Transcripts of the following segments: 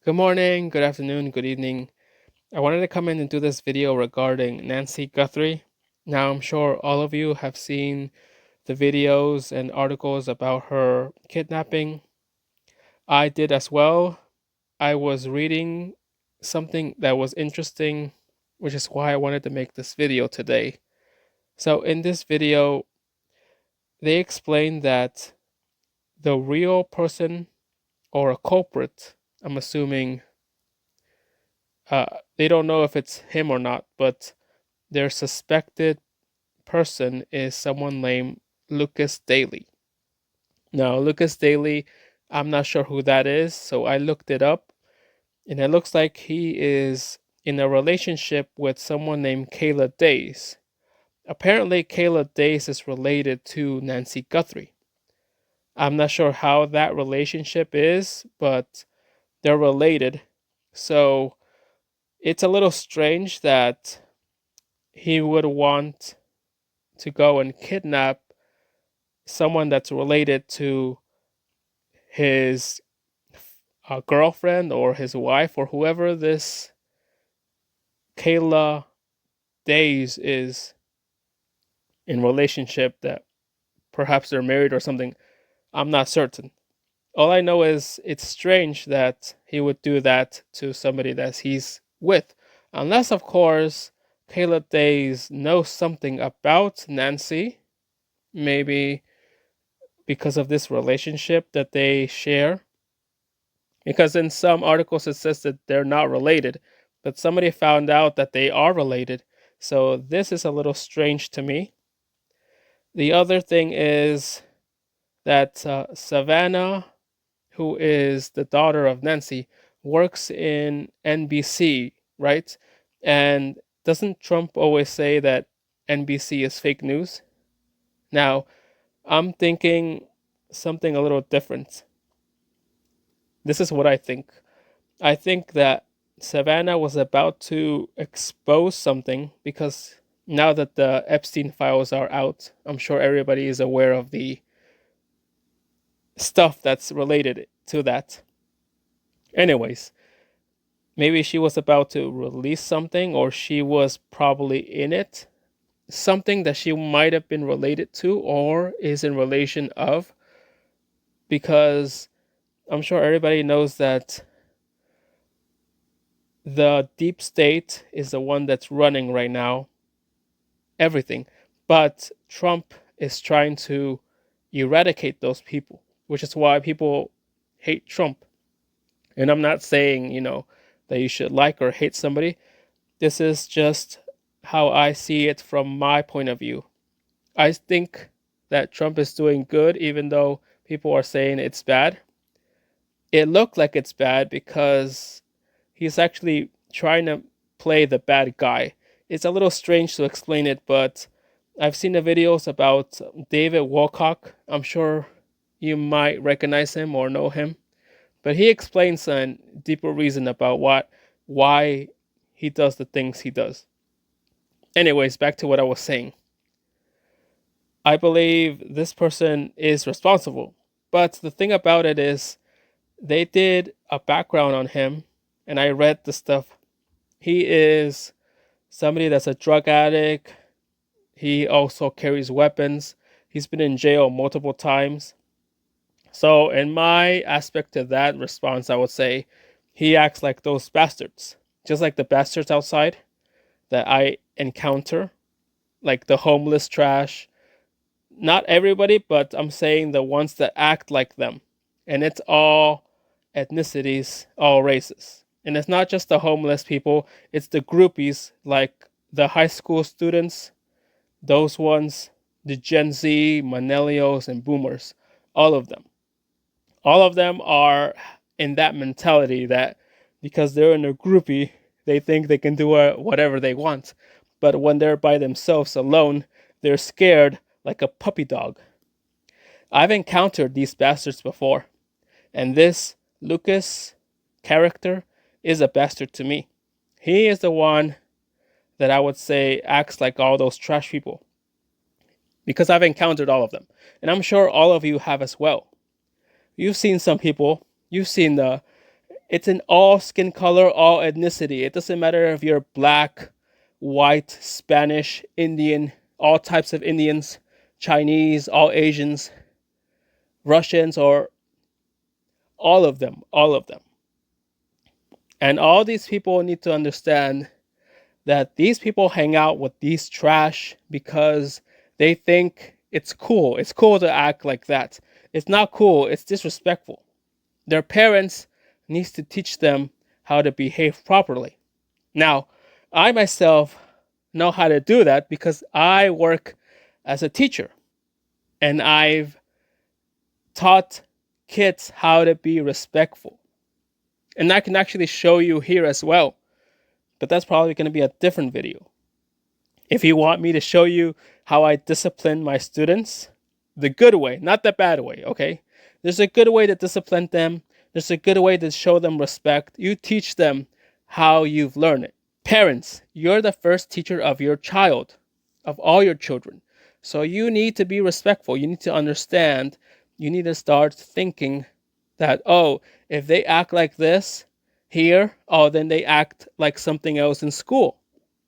Good morning, good afternoon, good evening. I wanted to come in and do this video regarding Nancy Guthrie. Now, I'm sure all of you have seen the videos and articles about her kidnapping. I did as well. I was reading something that was interesting, which is why I wanted to make this video today. So, in this video, they explain that the real person or a culprit, I'm assuming, uh, they don't know if it's him or not, but their suspected person is someone named Lucas Daley. Now, Lucas Daley, I'm not sure who that is, so I looked it up, and it looks like he is in a relationship with someone named Kayla Days. Apparently, Kayla Days is related to Nancy Guthrie. I'm not sure how that relationship is, but they're related. So it's a little strange that he would want to go and kidnap someone that's related to his girlfriend or his wife or whoever this Kayla Days is in relationship, that perhaps they're married or something. I'm not certain. All I know is it's strange that he would do that to somebody that he's with. Unless, of course, Kayla Days knows something about Nancy, maybe because of this relationship that they share. Because in some articles it says that they're not related, but somebody found out that they are related. So this is a little strange to me. The other thing is that Savannah, who is the daughter of Nancy, works in NBC, right? And doesn't Trump always say that NBC is fake news? Now, I'm thinking something a little different. This is what I think. I think that Savannah was about to expose something because now that the Epstein files are out, I'm sure everybody is aware of the stuff that's related to that. Anyways, maybe she was about to release something, or she was probably in it. Something that she might have been related to or is in relation of, because I'm sure everybody knows that the deep state is the one that's running right now everything. But Trump is trying to eradicate those people, which is why people hate Trump. And I'm not saying, that you should like or hate somebody. This is just how I see it from my point of view. I think that Trump is doing good, even though people are saying it's bad. It looked like it's bad because he's actually trying to play the bad guy. It's a little strange to explain it, but I've seen the videos about David Wilcock. I'm sure you might recognize him or know him, but he explains a deeper reason about why he does the things he does. Anyways, back to what I was saying. I believe this person is responsible, but the thing about it is they did a background on him, and I read the stuff. He is somebody that's a drug addict. He also carries weapons. He's been in jail multiple times. So, in my aspect to that response, I would say he acts like those bastards, just like the bastards outside that I encounter, like the homeless trash. Not everybody, but I'm saying the ones that act like them. And it's all ethnicities, all races. And it's not just the homeless people, it's the groupies like the high school students, those ones, the Gen Z, millennials, and boomers, all of them. All of them are in that mentality that because they're in a groupie, they think they can do whatever they want. But when they're by themselves alone, they're scared like a puppy dog. I've encountered these bastards before, and this Lucas character is a bastard to me. He is the one that I would say acts like all those trash people because I've encountered all of them. And I'm sure all of you have as well. You've seen some people, you've seen It's in all skin color, all ethnicity. It doesn't matter if you're black, white, Spanish, Indian, all types of Indians, Chinese, all Asians, Russians, or all of them, all of them. And all these people need to understand that these people hang out with these trash because they think it's cool. It's cool to act like that. It's not cool. It's disrespectful. Their parents needs to teach them how to behave properly. Now, I myself know how to do that because I work as a teacher and I've taught kids how to be respectful. And I can actually show you here as well, but that's probably going to be a different video. If you want me to show you how I discipline my students, the good way, not the bad way, okay? There's a good way to discipline them. There's a good way to show them respect. You teach them how you've learned it. Parents, you're the first teacher of your child, of all your children. So you need to be respectful. You need to understand. You need to start thinking that, oh, if they act like this here, oh, then they act like something else in school.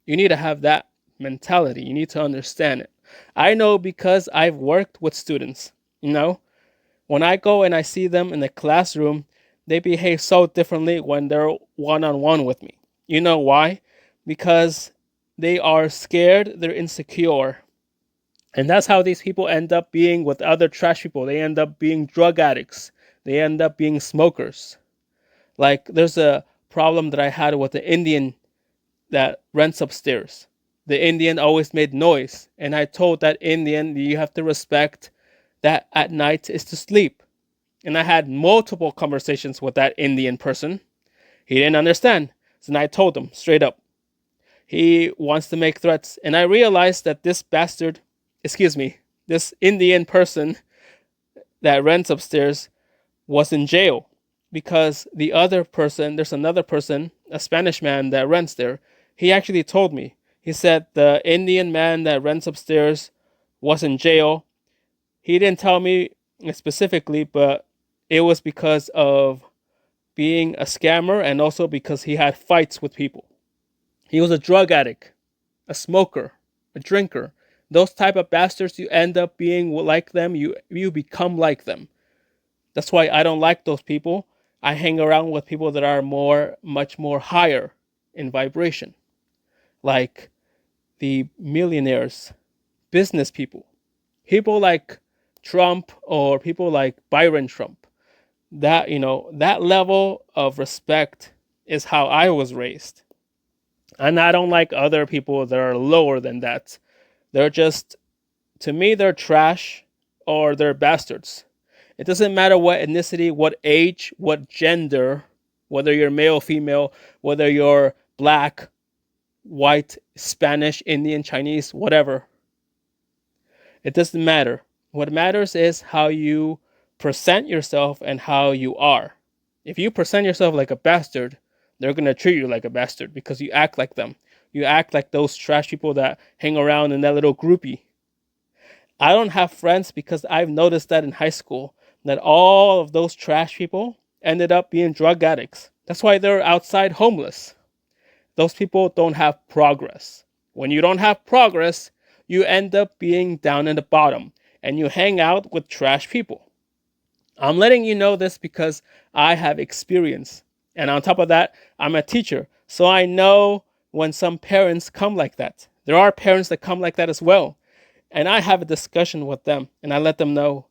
You need to have that mentality. You need to understand it. I know because I've worked with students, when I go and I see them in the classroom, they behave so differently when they're one-on-one with me. You know why? Because they are scared, they're insecure. And that's how these people end up being with other trash people. They end up being drug addicts. They end up being smokers. Like there's a problem that I had with the Indian that rents upstairs. The Indian always made noise. And I told that Indian, you have to respect that at night is to sleep. And I had multiple conversations with that Indian person. He didn't understand. So then I told him straight up. He wants to make threats. And I realized that this Indian person that rents upstairs was in jail because the other person, there's another person, a Spanish man that rents there. He actually told me. He said the Indian man that rents upstairs was in jail. He didn't tell me specifically, but it was because of being a scammer and also because he had fights with people. He was a drug addict, a smoker, a drinker. Those type of bastards, you end up being like them. You become like them. That's why I don't like those people. I hang around with people that are much more higher in vibration, like the millionaires, business people, people like Trump or people like Byron Trump. That level of respect is how I was raised. And I don't like other people that are lower than that. They're just, to me, they're trash or they're bastards. It doesn't matter what ethnicity, what age, what gender, whether you're male, female, whether you're black, white, Spanish, Indian, Chinese, whatever. It doesn't matter. What matters is how you present yourself and how you are. If you present yourself like a bastard, they're going to treat you like a bastard because you act like them. You act like those trash people that hang around in that little groupie. I don't have friends because I've noticed that in high school that all of those trash people ended up being drug addicts. That's why they're outside homeless. Those people don't have progress. When you don't have progress, you end up being down in the bottom and you hang out with trash people. I'm letting you know this because I have experience. And on top of that, I'm a teacher. So I know when some parents come like that. There are parents that come like that as well. And I have a discussion with them and I let them know,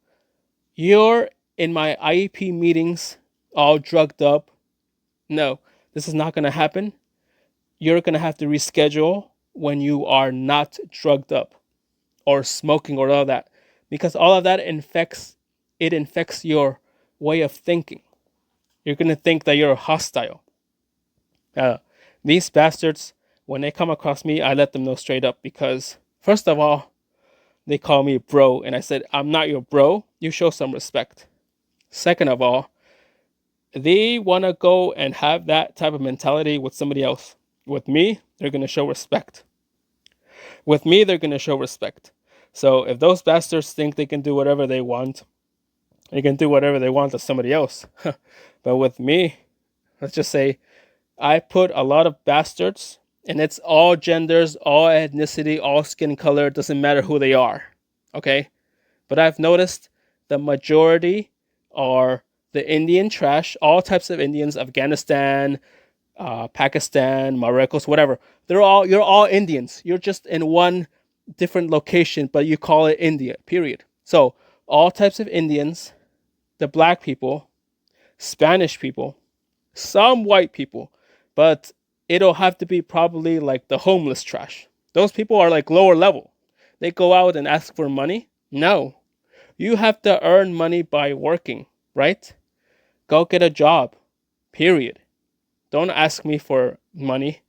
you're in my IEP meetings all drugged up. No, this is not going to happen. You're going to have to reschedule when you are not drugged up or smoking or all that. Because all of that infects your way of thinking. You're going to think that you're hostile. These bastards, when they come across me, I let them know straight up because, first of all, they call me bro. And I said, I'm not your bro. You show some respect. Second of all, they want to go and have that type of mentality with somebody else. With me, they're going to show respect. With me, they're going to show respect. So if those bastards think they can do whatever they want, they can do whatever they want to somebody else. But with me, let's just say I put a lot of bastards, and it's all genders, all ethnicity, all skin color, doesn't matter who they are. Okay? But I've noticed the majority are the Indian trash, all types of Indians, Afghanistan, Pakistan, Morocco, whatever. You're all Indians. You're just in one different location, but you call it India, period. So all types of Indians, the black people, Spanish people, some white people, but it'll have to be probably like the homeless trash. Those people are like lower level. They go out and ask for money. No, you have to earn money by working, right? Go get a job, period. Don't ask me for money.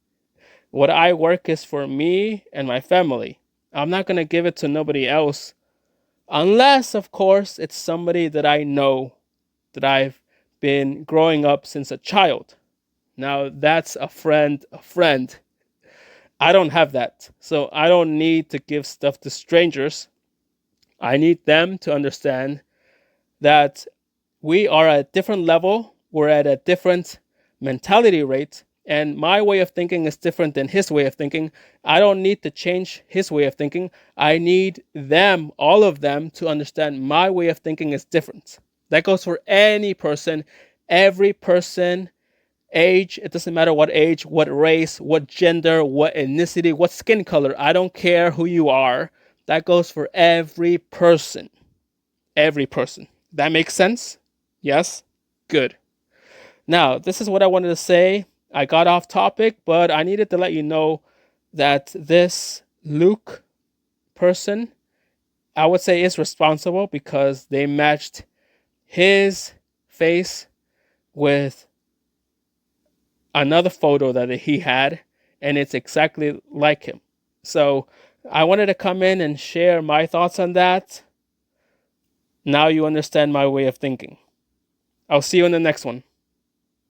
What I work is for me and my family. I'm not going to give it to nobody else unless, of course, it's somebody that I know, that I've been growing up since a child. Now, that's a friend, a friend. I don't have that. So I don't need to give stuff to strangers. I need them to understand that we are at a different level, we're at a different mentality rate, and my way of thinking is different than his way of thinking. I don't need to change his way of thinking. I need them, all of them, to understand my way of thinking is different. That goes for any person, every person, age, it doesn't matter what age, what race, what gender, what ethnicity, what skin color. I don't care who you are. That goes for every person. Every person. That makes sense? Yes? Good. Now, this is what I wanted to say. I got off topic, but I needed to let you know that this Luke person, I would say, is responsible because they matched his face with another photo that he had, and it's exactly like him. So I wanted to come in and share my thoughts on that. Now you understand my way of thinking. I'll see you in the next one.